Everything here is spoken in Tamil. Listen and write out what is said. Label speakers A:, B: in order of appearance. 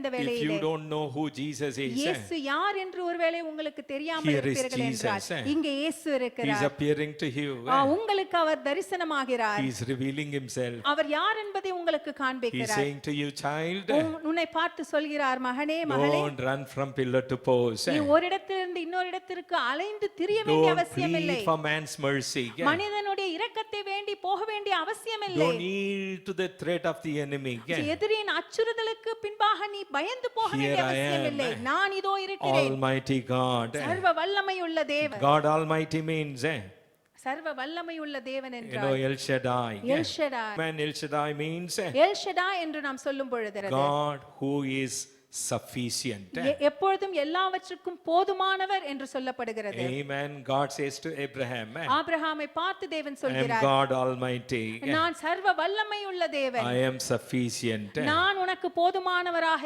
A: இந்த
B: If you
A: வேளையிலே
B: don't know who Jesus is,
A: இயேசு யார் என்று ஒருவேளை உங்களுக்கு தெரியாமல்
B: Here is
A: இருப்பீர்கள் என்றால்
B: Jesus.
A: இங்கே இயேசு
B: He is
A: இருக்கிறார்.
B: appearing to you.
A: உங்களுக்கு அவர் தரிசனமாகிறார்.
B: He is revealing himself.
A: அவர் யார் என்பதை உங்களுக்கு
B: He is
A: காண்பிக்கிறார்.
B: saying to you, child,
A: உன்னை பார்த்து சொல்கிறார், மகனே மகளே,
B: don't run from pillar to post.
A: நீ ஒரு இடத்திலிருந்து இன்னொரு இடத்திற்கு அலைந்து திரிய வேண்டிய
B: Don't
A: அவசியம் இல்லை.
B: plead for man's mercy.
A: மனிதனுடைய இரக்கத்தை வேண்டி போக வேண்டிய அவசியம் இல்லை.
B: Don't yield to the threat of the enemy.
A: எதிரியின் அச்சுறுத்தலுக்கு பின்பாக நீ பயந்து போக வேண்டிய அவசியம் இல்லை. நான் இதோ இருக்கிறேன்.
B: Almighty God.
A: சர்வ வல்லமையுள்ள தேவன்.
B: God Almighty means,
A: சர்வ வல்லமையுள்ள தேவன்
B: you know,
A: என்றால்
B: El Shaddai.
A: El Shaddai.
B: Man, El Shaddai means
A: El Shaddai என்று நாம் சொல்லும் பொழுது
B: God who is sufficient.
A: எப்பொழுதும் எல்லாவற்றுக்கும் போதுமானவர் என்று சொல்லப்படுகிறது.
B: Amen. God says to Abraham,
A: ஆபிரகாமை பார்த்து தேவன்
B: I am
A: சொல்கிறார்,
B: God Almighty.
A: நான் சர்வ வல்லமையுள்ள தேவன்.
B: I am sufficient.
A: நான் உனக்கு போதுமானவராக